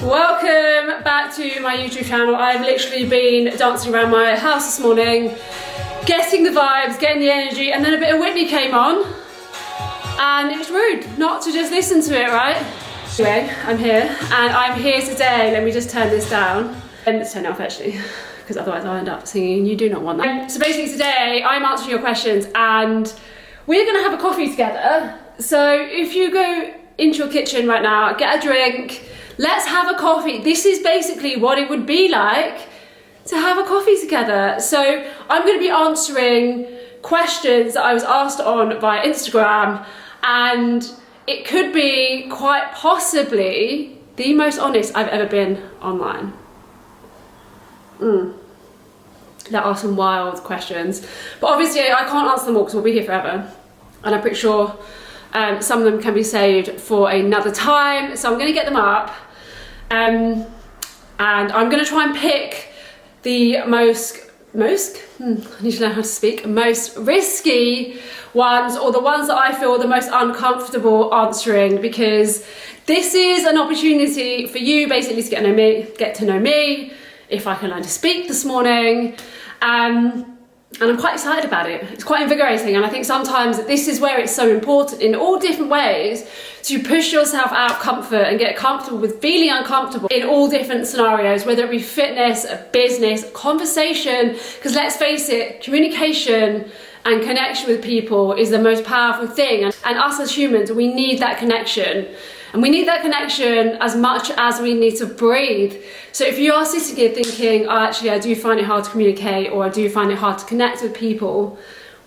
Welcome back to my YouTube channel. I've literally been dancing around my house this morning, getting the vibes, getting the energy, and then a bit of Whitney came on, and it was rude not to just listen to it, right? Anyway, I'm here, and I'm here today. Let me just turn this down. And let's turn it off actually, because otherwise I'll end up singing. You do not want that. So basically today, I'm answering your questions, and we're gonna have a coffee together. So if you go into your kitchen right now, get a drink, let's have a coffee. This is basically what it would be like to have a coffee together. So I'm going to be answering questions that I was asked on via Instagram, and it could be quite possibly the most honest I've ever been online. There are some wild questions, but obviously I can't answer them all because we'll be here forever, and I'm pretty sure some of them can be saved for another time, so I'm going to get them up. And I'm going to try and pick the most risky ones, or the ones that I feel the most uncomfortable answering, because this is an opportunity for you basically to get to know me, if I can learn to speak this morning. And I'm quite excited about it. It's quite invigorating, and I think sometimes this is where it's so important in all different ways to push yourself out of comfort and get comfortable with feeling uncomfortable in all different scenarios, whether it be fitness, a business, conversation, because let's face it, communication and connection with people is the most powerful thing, and us as humans, we need that connection. And we need that connection as much as we need to breathe. So if you are sitting here thinking, oh, actually I do find it hard to communicate, or I do find it hard to connect with people,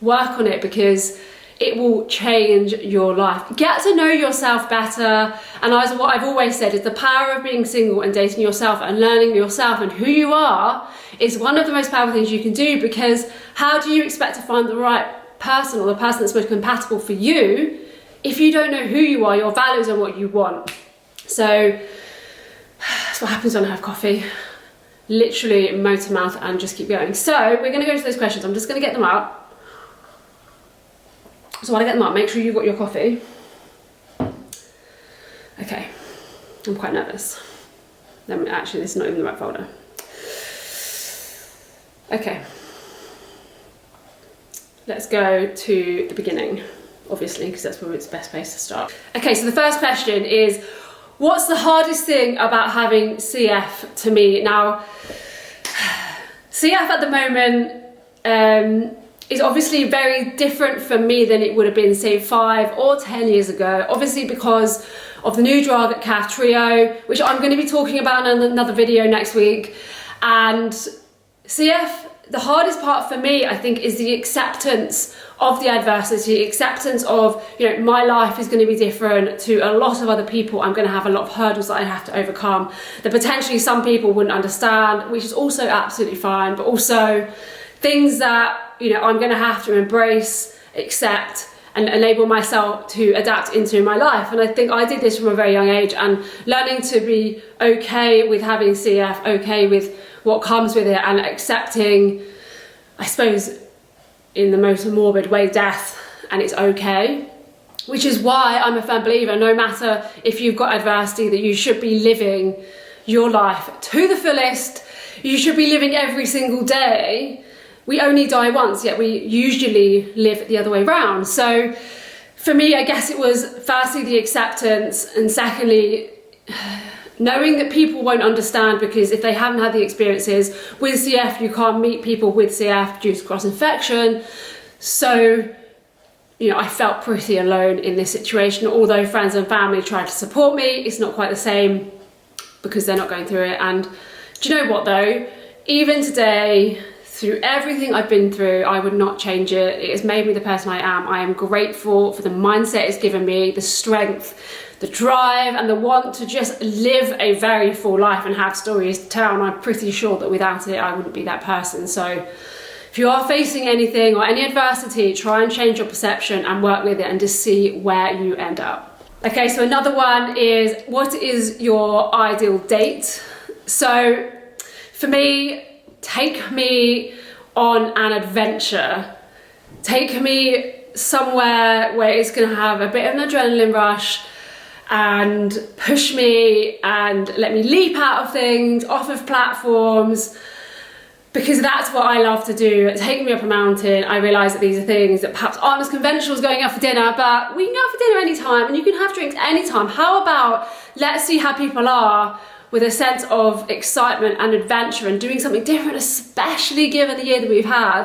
work on it, because it will change your life. Get to know yourself better. And what I've always said is the power of being single and dating yourself and learning yourself and who you are is one of the most powerful things you can do, because how do you expect to find the right person, or the person that's most compatible for you, if you don't know who you are, your values, and what you want? So that's what happens when I have coffee. Literally motor mouth and just keep going. So we're going to go into those questions. I'm just going to get them up. So while I get them up, make sure you've got your coffee. Okay, I'm quite nervous. Actually, this is not even the right folder. Okay, let's go to the beginning, obviously, because that's where it's the best place to start. Okay, so the first question is, what's the hardest thing about having CF to me? Now, CF at the moment is obviously very different for me than it would have been, say, 5 or 10 years ago. Obviously because of the new drug Kaftrio, which I'm going to be talking about in another video next week. And CF, the hardest part for me, I think, is the acceptance of the adversity, acceptance of, you know, my life is going to be different to a lot of other people. I'm going to have a lot of hurdles that I have to overcome that potentially some people wouldn't understand, which is also absolutely fine, but also things that, you know, I'm going to have to embrace, accept, and enable myself to adapt into my life. And I think I did this from a very young age, and learning to be okay with having CF, okay with what comes with it, and accepting, I suppose, in the most morbid way, death, and it's okay. Which is why I'm a firm believer, no matter if you've got adversity, that you should be living your life to the fullest. You should be living every single day. We only die once, yet we usually live the other way around. So for me, I guess it was firstly the acceptance, and secondly, knowing that people won't understand, because if they haven't had the experiences with CF, you can't meet people with CF due to cross-infection. So, you know, I felt pretty alone in this situation. Although friends and family tried to support me, it's not quite the same because they're not going through it. And do you know what though? Even today, through everything I've been through, I would not change it. It has made me the person I am. I am grateful for the mindset it's given me, the strength, the drive, and the want to just live a very full life and have stories to tell. And I'm pretty sure that without it, I wouldn't be that person. So if you are facing anything or any adversity, try and change your perception and work with it, and just see where you end up. Okay, so another one is, what is your ideal date? So for me, take me on an adventure. Take me somewhere where it's going to have a bit of an adrenaline rush, and push me and let me leap out of things, off of platforms, because that's what I love to do. Take me up a mountain. I realise that these are things that perhaps aren't as conventional as going out for dinner, but we can go out for dinner anytime and you can have drinks anytime. How about let's see how people are with a sense of excitement and adventure and doing something different, especially given the year that we've had,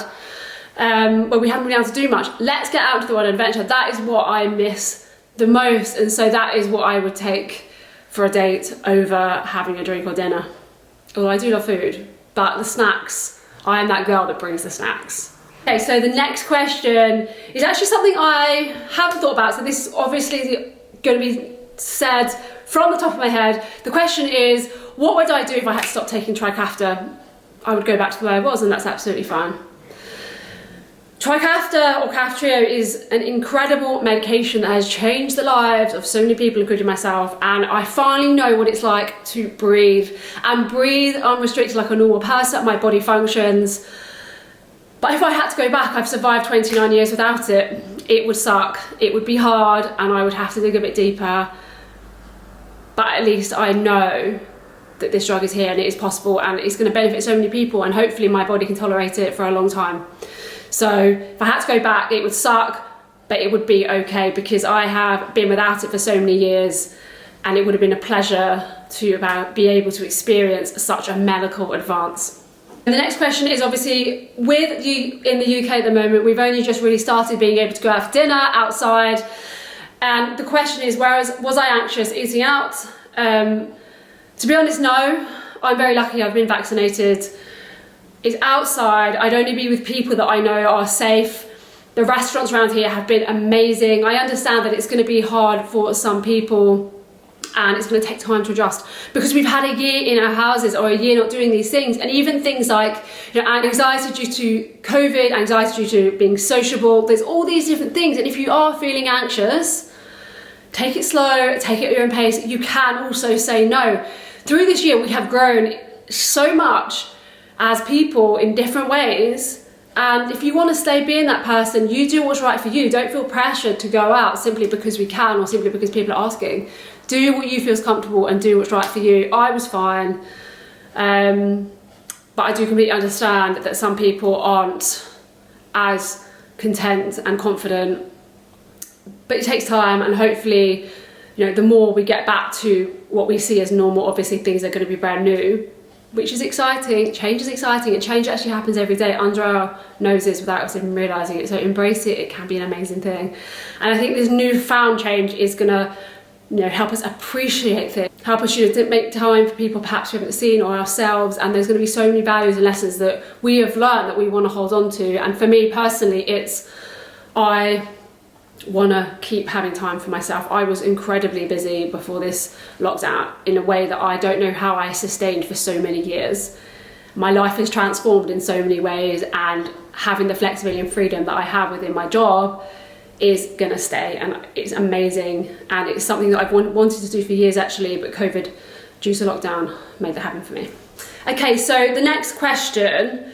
where we haven't been able to do much. Let's get out to the world of adventure. That is what I miss the most, and so that is what I would take for a date over having a drink or dinner. Although I do love food, but the snacks, I am that girl that brings the snacks. Okay, so the next question is actually something I haven't thought about, so this is obviously going to be said from the top of my head. The question is, what would I do if I had to stop taking Trikafta? I would go back to the way I was, and that's absolutely fine. Trikafta or Kaftrio is an incredible medication that has changed the lives of so many people, including myself, and I finally know what it's like to breathe and breathe unrestricted like a normal person. My body functions. But if I had to go back, I've survived 29 years without it. It would suck, it would be hard, and I would have to dig a bit deeper. But at least I know that this drug is here and it is possible and it's going to benefit so many people, and hopefully my body can tolerate it for a long time. So if I had to go back, it would suck, but it would be okay because I have been without it for so many years, and it would have been a pleasure to be able to experience such a medical advance. And the next question is, obviously, with you in the UK at the moment, we've only just really started being able to go out for dinner outside. And the question is, was I anxious eating out? To be honest, no. I'm very lucky I've been vaccinated. It's outside. I'd only be with people that I know are safe. The restaurants around here have been amazing. I understand that it's going to be hard for some people and it's going to take time to adjust because we've had a year in our houses or a year not doing these things, and even things like, you know, anxiety due to COVID, anxiety due to being sociable. There's all these different things, and if you are feeling anxious, take it slow, take it at your own pace. You can also say no. Through this year, we have grown so much as people in different ways, and if you want to stay being that person, you do what's right for you. Don't feel pressured to go out simply because we can or simply because people are asking. Do what you feel is comfortable and do what's right for you. I was fine, but I do completely understand that some people aren't as content and confident, but it takes time, and hopefully, you know, the more we get back to what we see as normal, obviously things are going to be brand new, which is exciting. Change is exciting, and change actually happens every day under our noses without us even realising it. So embrace it, it can be an amazing thing. And I think this newfound change is going to, you know, help us appreciate things, help us, you know, make time for people perhaps we haven't seen or ourselves, and there's going to be so many values and lessons that we have learned that we want to hold on to. And for me personally, I want to keep having time for myself. I was incredibly busy before this lockdown in a way that I don't know how I sustained for so many years. My life has transformed in so many ways, and having the flexibility and freedom that I have within my job is going to stay, and it's amazing, and it's something that I've wanted to do for years actually, but COVID, due to lockdown, made that happen for me. Okay, so the next question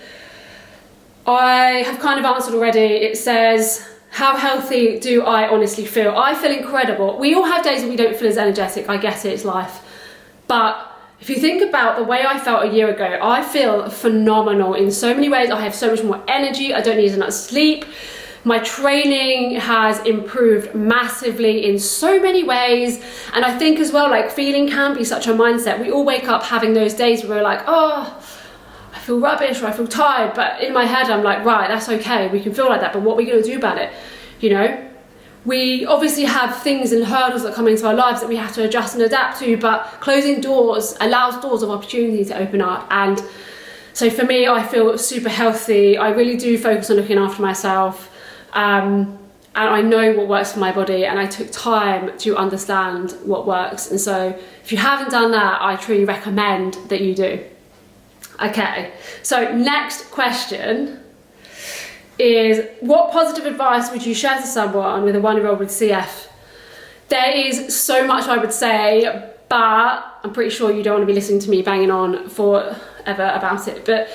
I have kind of answered already. It says, how healthy do I honestly feel? I feel incredible. We all have days when we don't feel as energetic. I get it, it's life. But if you think about the way I felt a year ago, I feel phenomenal in so many ways. I have so much more energy. I don't need enough sleep. My training has improved massively in so many ways. And I think as well, like, feeling can be such a mindset. We all wake up having those days where we're like, oh, I feel rubbish or I feel tired, but in my head I'm like, right, that's okay, we can feel like that, but what are we going to do about it? You know, we obviously have things and hurdles that come into our lives that we have to adjust and adapt to, but closing doors allows doors of opportunity to open up. And so for me, I feel super healthy. I really do focus on looking after myself, and I know what works for my body, and I took time to understand what works. And so if you haven't done that, I truly recommend that you do. Okay, so next question is, what positive advice would you share to someone with a 1-year-old with CF? There is so much I would say, but I'm pretty sure you don't want to be listening to me banging on forever about it. But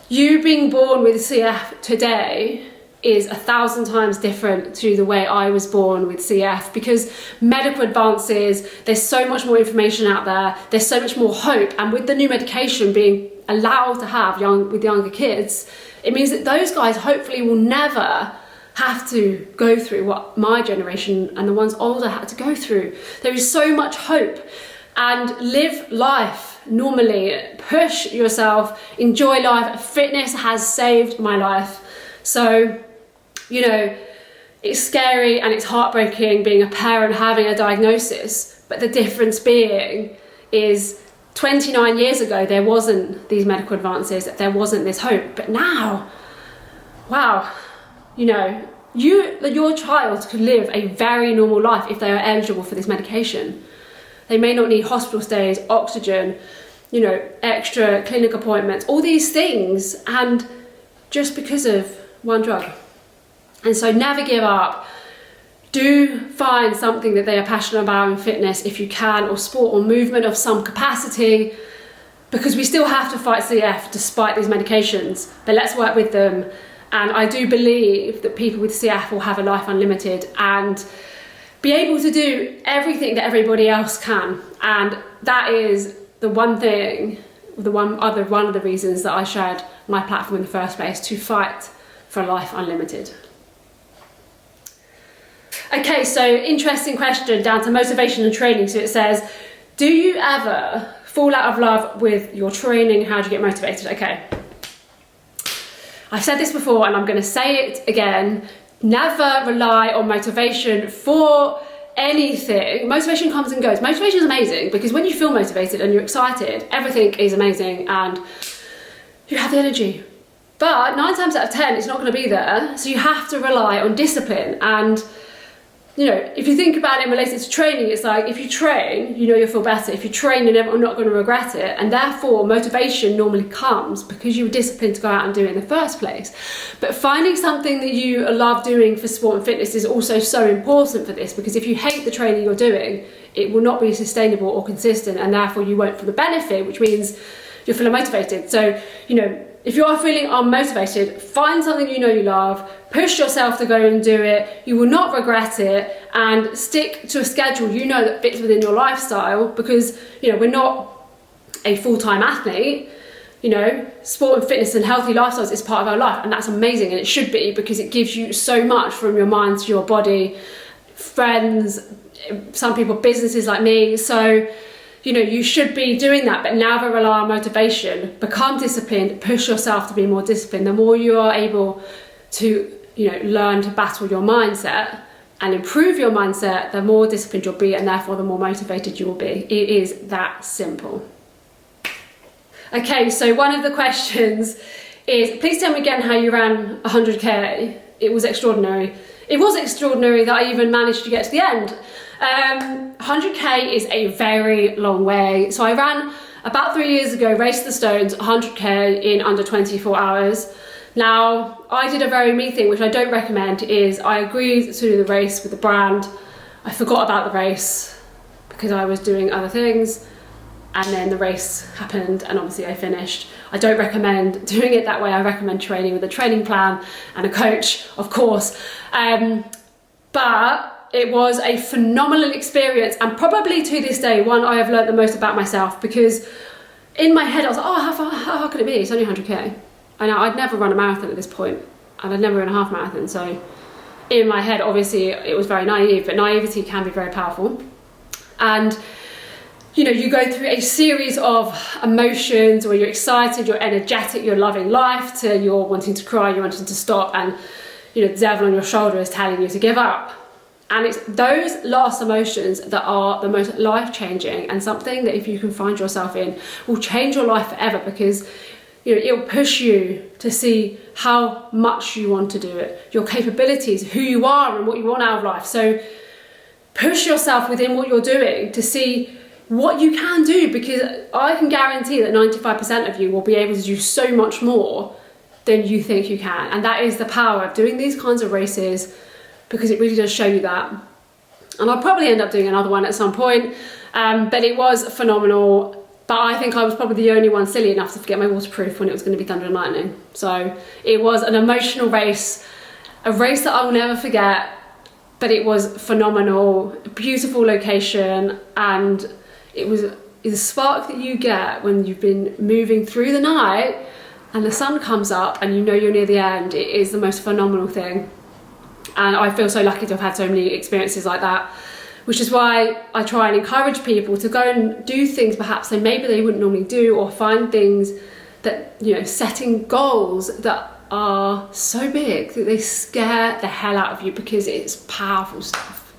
you being born with CF today is 1,000 times different to the way I was born with CF, because medical advances, there's so much more information out there, there's so much more hope, and with the new medication being allowed to have with younger kids, it means that those guys hopefully will never have to go through what my generation and the ones older had to go through. There is so much hope, and live life normally, push yourself, enjoy life. Fitness has saved my life. So, you know, it's scary and it's heartbreaking being a parent having a diagnosis, but the difference being is 29 years ago there wasn't these medical advances, there wasn't this hope, but now, wow, you know, your child could live a very normal life if they are eligible for this medication. They may not need hospital stays, oxygen, you know, extra clinic appointments, all these things, and just because of one drug. And so never give up. Do find something that they are passionate about in fitness if you can, or sport or movement of some capacity, because we still have to fight CF despite these medications, but let's work with them. And I do believe that people with CF will have a life unlimited and be able to do everything that everybody else can. And that is the one thing, one of the reasons that I shared my platform in the first place, to fight for life unlimited. Okay, so interesting question down to motivation and training. So it says, do you ever fall out of love with your training? How do you get motivated? Okay, I've said this before and I'm going to say it again. Never rely on motivation for anything. Motivation comes and goes. Motivation is amazing because when you feel motivated and you're excited, everything is amazing and you have the energy. But 9 times out of 10, it's not going to be there. So you have to rely on discipline. And, you know, if you think about it in relation to training, it's like if you train, you know you'll feel better. If you train, you're not going to regret it. And therefore, motivation normally comes because you were disciplined to go out and do it in the first place. But finding something that you love doing for sport and fitness is also so important for this, because if you hate the training you're doing, it will not be sustainable or consistent, and therefore you won't feel the benefit, which means you're feeling motivated. So, you know, if you are feeling unmotivated, find something you know you love, push yourself to go and do it. You will not regret it, and stick to a schedule you know that fits within your lifestyle, because, you know, we're not a full-time athlete. You know, sport and fitness and healthy lifestyles is part of our life, and that's amazing, and it should be, because it gives you so much from your mind to your body, friends, some people, businesses like me. So, you know, you should be doing that, but never rely on motivation. Become disciplined, push yourself to be more disciplined. The more you are able to, you know, learn to battle your mindset and improve your mindset, the more disciplined you'll be, and therefore the more motivated you will be. It is that simple. Okay, so one of the questions is, please tell me again how you ran 100k. It was extraordinary. It was extraordinary that I even managed to get to the end. 100k is a very long way. So I ran about 3 years ago, Race to the Stones, 100k in under 24 hours. Now, I did a very me thing, which I don't recommend, is I agreed to do the race with the brand. I forgot about the race because I was doing other things, and then the race happened and obviously I finished. I don't recommend doing it that way. I recommend training with a training plan and a coach, of course. But it was a phenomenal experience, and probably to this day one I have learned the most about myself, because in my head I was like, oh, how could it be? It's only 100k. I know I'd never run a marathon at this point, and I'd never run a half marathon. So in my head, obviously it was very naive, but naivety can be very powerful. And you know, you go through a series of emotions where you're excited, you're energetic, you're loving life, to you're wanting to cry, you're wanting to stop, and you know, the devil on your shoulder is telling you to give up. And it's those last emotions that are the most life-changing, and something that if you can find yourself in will change your life forever, because you know, it'll push you to see how much you want to do it, your capabilities, who you are and what you want out of life. So push yourself within what you're doing to see what you can do, because I can guarantee that 95% of you will be able to do so much more than you think you can. And that is the power of doing these kinds of races, because it really does show you that. And I'll probably end up doing another one at some point, but it was phenomenal. But I think I was probably the only one silly enough to forget my waterproof when it was going to be thunder and lightning. So it was an emotional race, a race that I'll never forget, but it was phenomenal, beautiful location, and it was the spark that you get when you've been moving through the night and the sun comes up and you know you're near the end. It is the most phenomenal thing. And I feel so lucky to have had so many experiences like that, which is why I try and encourage people to go and do things perhaps maybe they wouldn't normally do, or find things that, you know, setting goals that are so big that they scare the hell out of you, because it's powerful stuff.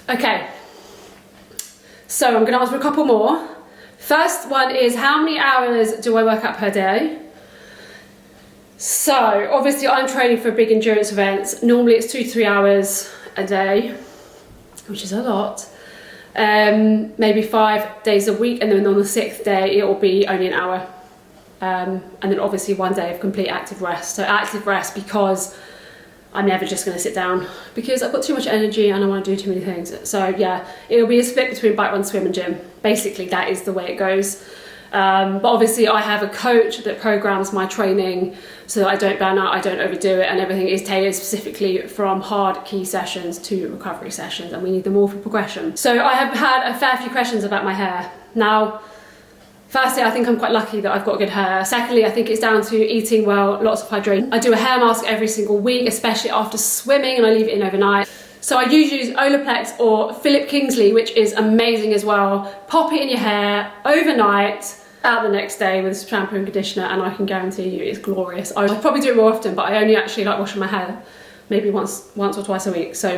Okay, so I'm going to answer a couple more. First one is, how many hours do I work out per day? So obviously I'm training for big endurance events. Normally it's 2 to 3 hours a day, which is a lot. Maybe 5 days a week, and then on the 6th day it will be only an hour. And then obviously 1 day of complete active rest. So active rest because I'm never just going to sit down, because I've got too much energy and I want to do too many things. So yeah, it'll be a split between bike, run, swim and gym. Basically that is the way it goes. But obviously I have a coach that programs my training so that I don't burn out, I don't overdo it, and everything is tailored specifically from hard key sessions to recovery sessions, and we need them all for progression. So I have had a fair few questions about my hair. Now, firstly, I think I'm quite lucky that I've got good hair. Secondly, I think it's down to eating well, lots of hydration. I do a hair mask every single week, especially after swimming, and I leave it in overnight. So I usually use Olaplex or Philip Kingsley, which is amazing as well. Pop it in your hair overnight, out the next day with shampoo and conditioner, and I can guarantee you it's glorious. I probably do it more often, but I only actually like washing my hair maybe once or twice a week. So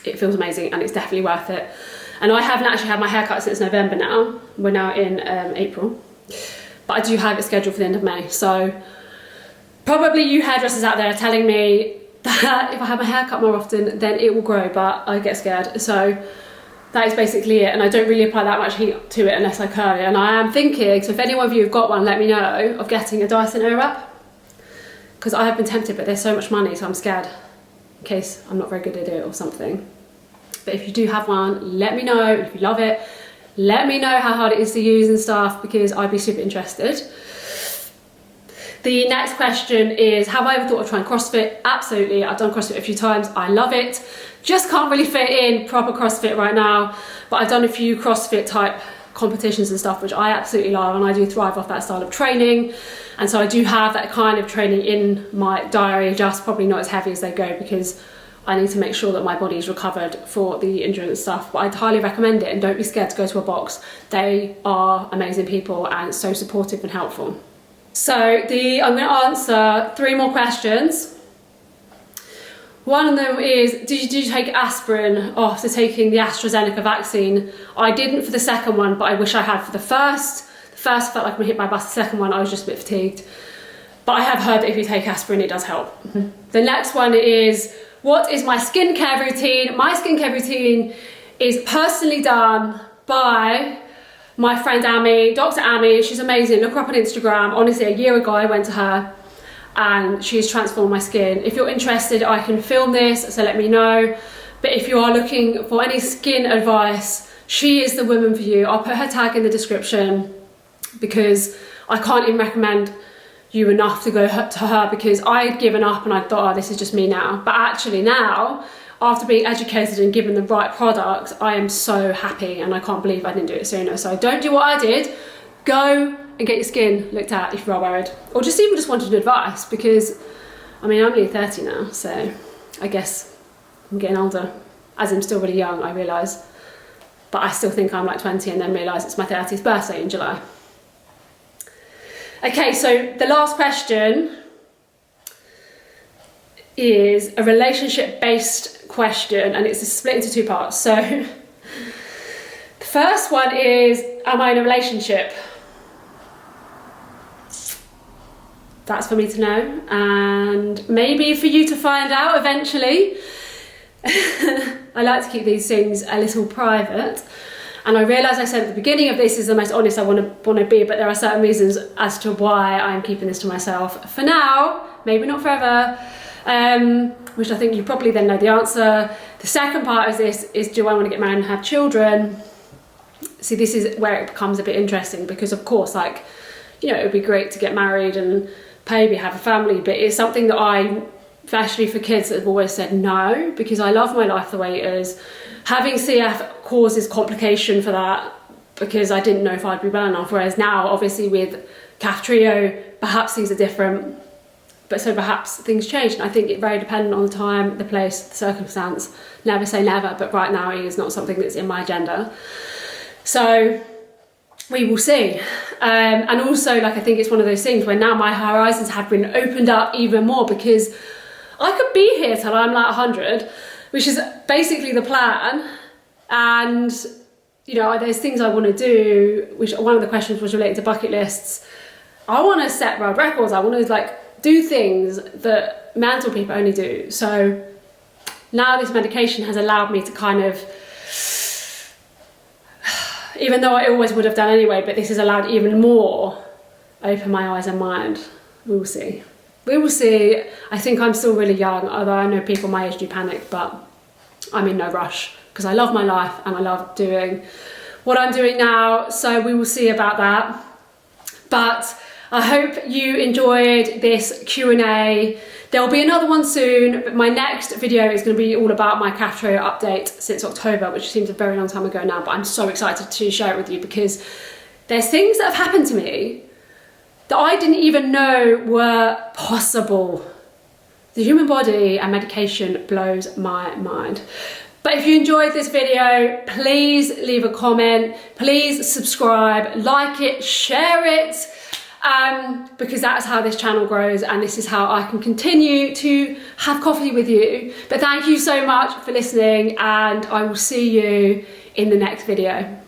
it feels amazing and it's definitely worth it. And I haven't actually had my hair cut since November now. We're now in April. But I do have it scheduled for the end of May. So probably you hairdressers out there are telling me that if I have my hair cut more often, then it will grow, but I get scared. So that is basically it. And I don't really apply that much heat to it unless I curl it. And I am thinking, so if any one of you have got one, let me know, of getting a Dyson Airwrap. Because I have been tempted, but there's so much money, so I'm scared in case I'm not very good at it or something. But if you do have one, let me know. If you love it, let me know how hard it is to use and stuff, because I'd be super interested. The next question is, have I ever thought of trying CrossFit? Absolutely, I've done CrossFit a few times. I love it. Just can't really fit in proper CrossFit right now, but I've done a few CrossFit type competitions and stuff, which I absolutely love, and I do thrive off that style of training. And so I do have that kind of training in my diary, just probably not as heavy as they go, because I need to make sure that my body is recovered for the endurance stuff. But I'd highly recommend it, and don't be scared to go to a box. They are amazing people and so supportive and helpful. So I'm going to answer 3 more questions. One of them is, did you take aspirin after taking the AstraZeneca vaccine? I didn't for the second one, but I wish I had for the first. The first felt like I hit my bus, the second one I was just a bit fatigued. But I have heard that if you take aspirin it does help. The next one is, what is my skincare routine? My skincare routine is personally done by my friend Amy, Dr. Amy. She's amazing. Look her up on Instagram. Honestly, a year ago I went to her and she's transformed my skin. If you're interested, I can film this, so let me know. But if you are looking for any skin advice, she is the woman for you. I'll put her tag in the description, because I can't even recommend you enough to go to her, because I'd given up and I thought, oh, this is just me now. But actually now, after being educated and given the right products, I am so happy, and I can't believe I didn't do it sooner. So don't do what I did. Go and get your skin looked at if you are worried, or just even just wanted advice, because I mean, I'm only 30 now, so I guess I'm getting older, as I'm still really young, I realise, but I still think I'm like 20, and then realise it's my 30th birthday in July. Okay, so the last question is a relationship-based question, and it's split into 2 parts. So the first one is, am I in a relationship? That's for me to know, and maybe for you to find out eventually. I like to keep these things a little private, and I realise I said at the beginning of this is the most honest I want to be, but there are certain reasons as to why I'm keeping this to myself for now, maybe not forever, which I think you probably then know the answer. The second part of this is, do I want to get married and have children? See, this is where it becomes a bit interesting, because of course, like, you know, it would be great to get married and maybe have a family, but it's something that I especially for kids that have always said no, because I love my life the way it is. Having CF causes complication for that, because I didn't know if I'd be well enough, whereas now, obviously with Kaftrio, perhaps things are different, but so perhaps things change. And I think it's very dependent on the time, the place, the circumstance. Never say never, but right now it is not something that's in my agenda. So we will see. And also, like, I think it's one of those things where now my horizons have been opened up even more, because I could be here till I'm like 100, which is basically the plan. And, you know, there's things I want to do, which one of the questions was related to bucket lists. I want to set world records. I want to, like, do things that mental people only do. So now this medication has allowed me to kind of, even though I always would have done anyway, but this has allowed even more open my eyes and mind. We will see. We will see. I think I'm still really young, although I know people my age do panic, but I'm in no rush because I love my life and I love doing what I'm doing now. So we will see about that. But I hope you enjoyed this Q&A. There will be another one soon, but my next video is going to be all about my Kaftrio update since October, which seems a very long time ago now, but I'm so excited to share it with you because there's things that have happened to me that I didn't even know were possible. The human body and medication blows my mind. But if you enjoyed this video, please leave a comment, please subscribe, like it, share it, because that's how this channel grows and this is how I can continue to have coffee with you. But thank you so much for listening and I will see you in the next video.